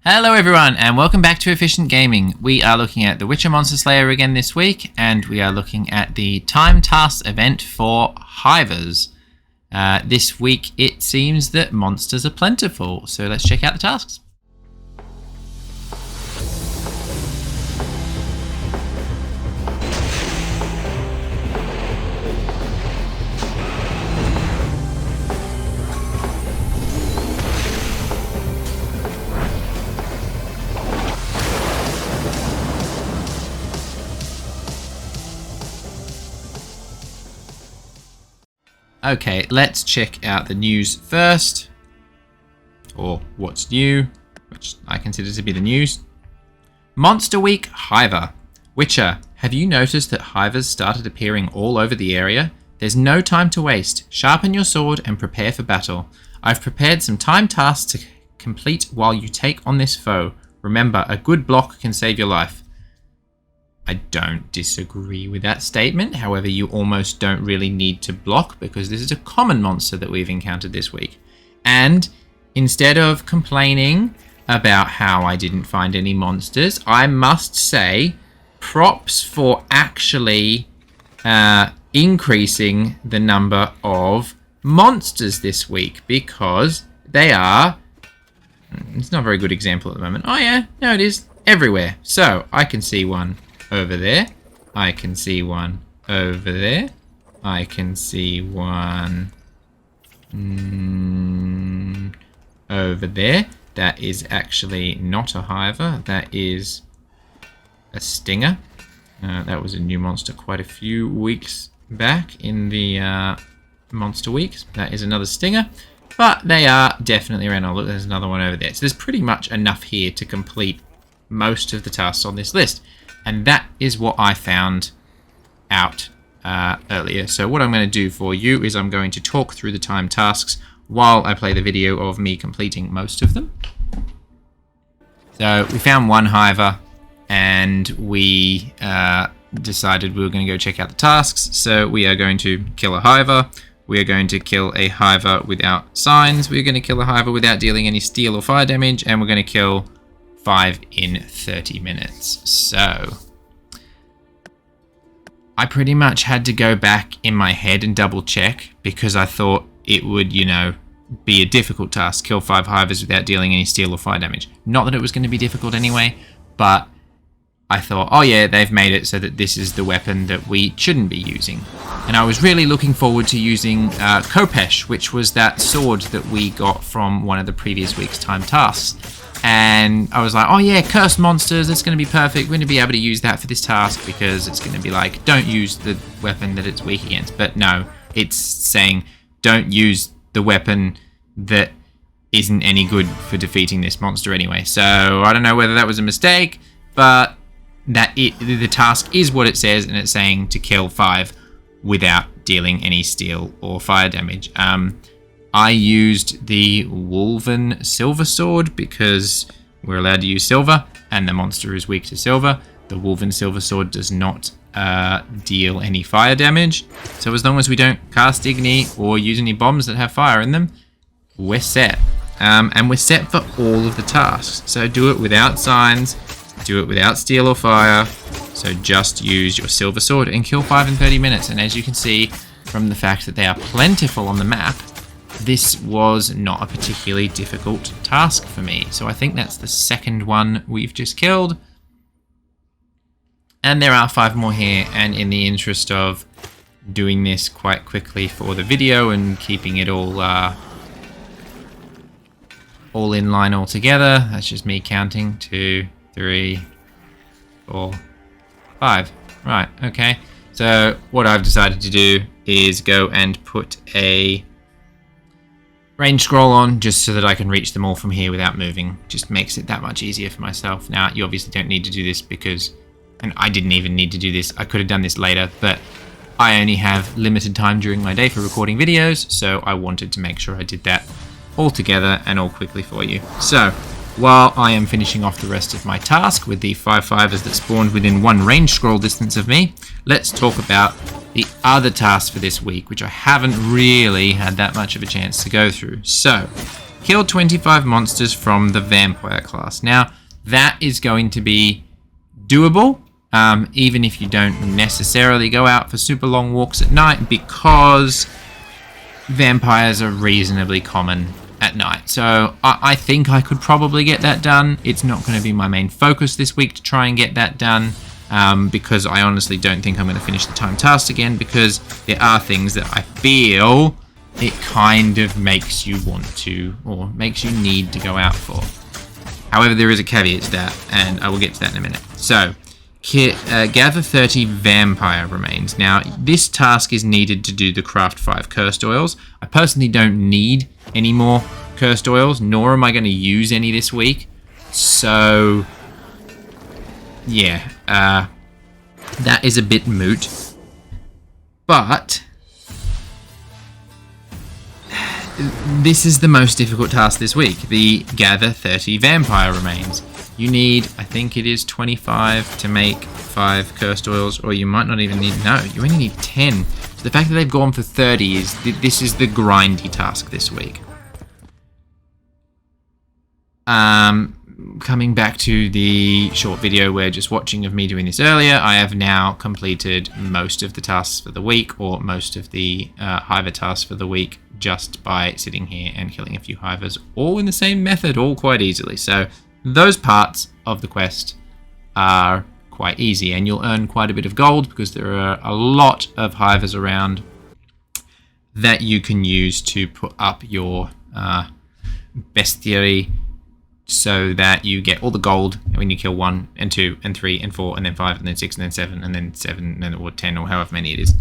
Hello everyone and welcome back to Efficient Gaming. We are looking at the Witcher Monster Slayer again this week, and we are looking at the time task event for Hivers. This week it seems that monsters are plentiful, so let's check out the tasks. Okay, let's check out the news first, or what's new, which I consider to be the news. Monster Week Hiver. Witcher, have you noticed that Hivers started appearing all over the area? There's no time to waste. Sharpen your sword and prepare for battle. I've prepared some time tasks to complete while you take on this foe. Remember, a good block can save your life. I don't disagree with that statement. However, you almost don't really need to block because this is a common monster that we've encountered this week. And instead of complaining about how I didn't find any monsters, I must say props for actually increasing the number of monsters this week, because they are... It's not a very good example at the moment. Oh yeah, no it is. Everywhere. So I can see one over there. I can see one over there. I can see one over there. That is actually not a Hiver. That is a Stinger. That was a new monster quite a few weeks back in the Monster Weeks. That is another Stinger. But they are definitely around. Oh, look, there's another one over there. So there's pretty much enough here to complete most of the tasks on this list. And that is what I found out earlier. So what I'm going to do for you is I'm going to talk through the time tasks while I play the video of me completing most of them. So we found one Hiver and we decided we were going to go check out the tasks. So we are going to kill a Hiver. We are going to kill a Hiver without signs. We're going to kill a Hiver without dealing any steel or fire damage. And we're going to kill 5 in 30 minutes. So I pretty much had to go back in my head and double check, because I thought it would, you know, be a difficult task. Kill 5 Hivers without dealing any steel or fire damage. Not that it was going to be difficult anyway, but I thought, oh yeah, they've made it so that this is the weapon that we shouldn't be using. And I was really looking forward to using Khopesh, which was that sword that we got from one of the previous week's time tasks. And I was like, oh yeah, cursed monsters, that's going to be perfect. We're going to be able to use that for this task, because it's going to be like, don't use the weapon that it's weak against. But no, it's saying, don't use the weapon that isn't any good for defeating this monster anyway. So I don't know whether that was a mistake, but the task is what it says, and it's saying to kill 5 without dealing any steel or fire damage. I used the Wolven Silver Sword because we're allowed to use silver, and the monster is weak to silver. The Wolven Silver Sword does not deal any fire damage. So as long as we don't cast Igni or use any bombs that have fire in them, we're set. And we're set for all of the tasks. So do it without signs, do it without steel or fire. So just use your Silver Sword and kill 5 in 30 minutes. And as you can see from the fact that they are plentiful on the map, this was not a particularly difficult task for me. So I think that's the second one we've just killed. And there are 5 more here, and in the interest of doing this quite quickly for the video and keeping it all in line all together, that's just me counting. 2, 3, 4, 5. Right, okay. So what I've decided to do is go and put a range scroll on, just so that I can reach them all from here without moving. Just makes it that much easier for myself. Now, you obviously don't need to do this because, and I didn't even need to do this, I could have done this later, but I only have limited time during my day for recording videos, so I wanted to make sure I did that all together and all quickly for you. So, while I am finishing off the rest of my task with the 5 Hivers that spawned within 1 range scroll distance of me, let's talk about the other tasks for this week, which I haven't really had that much of a chance to go through. So, Kill 25 monsters from the vampire class. Now, that is going to be doable, even if you don't necessarily go out for super long walks at night, because vampires are reasonably common at night. So I think I could probably get that done. It's not going to be my main focus this week to try and get that done, because I honestly don't think I'm going to finish the time task again, because there are things that I feel it kind of makes you want to, or makes you need to go out for. However, there is a caveat to that, and I will get to that in a minute. So, gather 30 vampire remains. Now, this task is needed to do the craft 5 cursed oils. I personally don't need any more cursed oils, nor am I going to use any this week. So, yeah, that is a bit moot. But this is the most difficult task this week, the gather 30 vampire remains. You need, I think it is 25 to make 5 cursed oils, or you might not even need, no, you only need 10. So the fact that they've gone for 30 is, this is the grindy task this week. Coming back to the short video we're just watching of me doing this earlier, I have now completed most of the tasks for the week, or most of the Hiver tasks for the week, just by sitting here and killing a few Hivers, all in the same method, all quite easily. So those parts of the quest are quite easy, and you'll earn quite a bit of gold because there are a lot of Hivers around that you can use to put up your bestiary, so that you get all the gold when you kill 1 and 2 and 3 and 4 and then 5 and then 6 and then 7 and then 7 and or 10 or however many it is.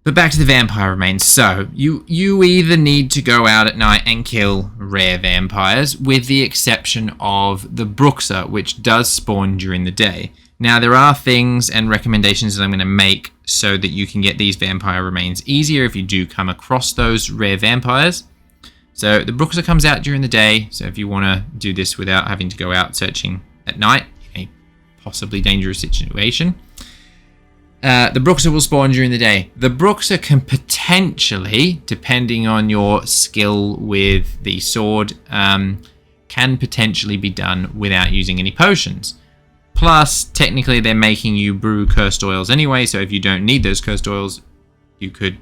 But back to the vampire remains. So, you either need to go out at night and kill rare vampires, with the exception of the Bruxer, which does spawn during the day. Now, there are things and recommendations that I'm going to make so that you can get these vampire remains easier if you do come across those rare vampires. So, the Bruxer comes out during the day, so if you want to do this without having to go out searching at night, a possibly dangerous situation, the Bruxer will spawn during the day. The Bruxer can potentially, depending on your skill with the sword, can potentially be done without using any potions. Plus, technically, they're making you brew cursed oils anyway, so if you don't need those cursed oils, you couldn't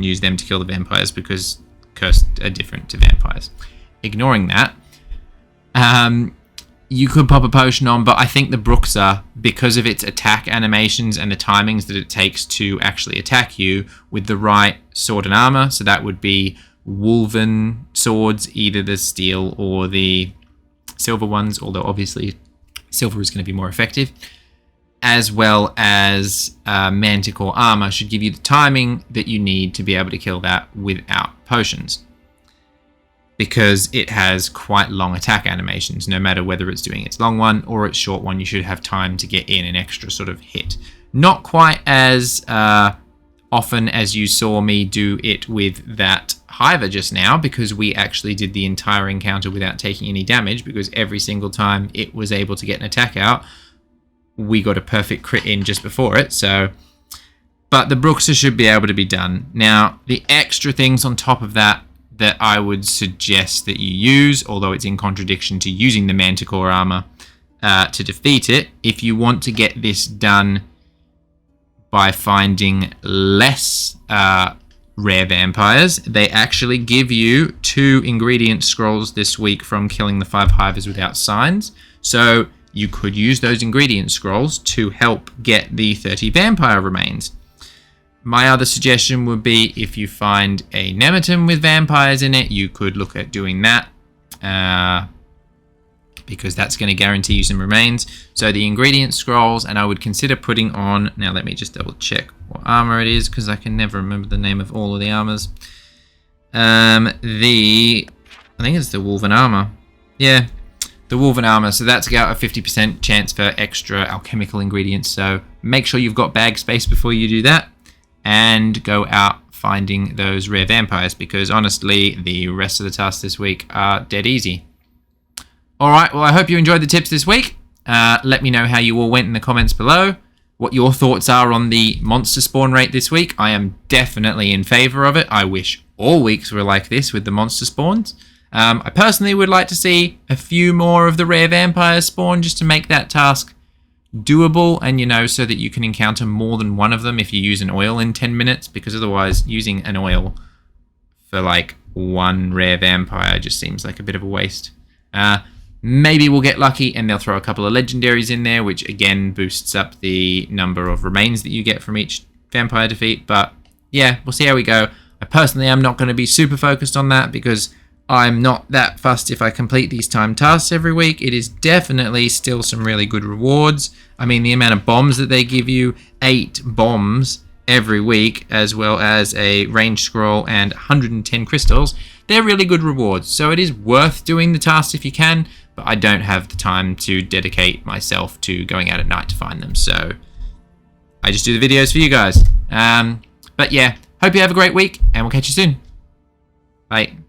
use them to kill the vampires because cursed are different to vampires. Ignoring that, you could pop a potion on, but I think the Bruxer, because of its attack animations and the timings that it takes to actually attack you with the right sword and armor, so that would be woven swords, either the steel or the silver ones, although obviously silver is going to be more effective, as well as manticore armor, should give you the timing that you need to be able to kill that without potions, because it has quite long attack animations. No matter whether it's doing its long one or its short one, you should have time to get in an extra sort of hit. Not quite as often as you saw me do it with that Hiver just now, because we actually did the entire encounter without taking any damage, because every single time it was able to get an attack out, we got a perfect crit in just before it. So, but the Bruxer should be able to be done. Now, the extra things on top of that I would suggest that you use, although it's in contradiction to using the manticore armor to defeat it, if you want to get this done by finding less rare vampires, they actually give you 2 ingredient scrolls this week from killing the 5 Hivers without signs. So you could use those ingredient scrolls to help get the 30 vampire remains. My other suggestion would be, if you find a Nemeton with vampires in it, you could look at doing that, because that's going to guarantee you some remains. So the ingredient scrolls, and I would consider putting on, now let me just double check what armor it is, because I can never remember the name of all of the armors. I think it's the woven armor. Yeah, the woven armor. So that's got a 50% chance for extra alchemical ingredients. So make sure you've got bag space before you do that, and go out finding those rare vampires, because honestly, the rest of the tasks this week are dead easy. Alright, well, I hope you enjoyed the tips this week. Let me know how you all went in the comments below, what your thoughts are on the monster spawn rate this week. I am definitely in favor of it. I wish all weeks were like this with the monster spawns. I personally would like to see a few more of the rare vampires spawn just to make that task doable, and so that you can encounter more than one of them if you use an oil in 10 minutes, because otherwise using an oil for like one rare vampire just seems like a bit of a waste. Maybe we'll get lucky and they'll throw a couple of legendaries in there, which again boosts up the number of remains that you get from each vampire defeat. But yeah, we'll see how we go. I personally am not going to be super focused on that because I'm not that fussed if I complete these timed tasks every week. It is definitely still some really good rewards. I mean, the amount of bombs that they give you, 8 bombs every week, as well as a range scroll and 110 crystals, they're really good rewards. So it is worth doing the tasks if you can, but I don't have the time to dedicate myself to going out at night to find them. So I just do the videos for you guys. But yeah, hope you have a great week and we'll catch you soon. Bye.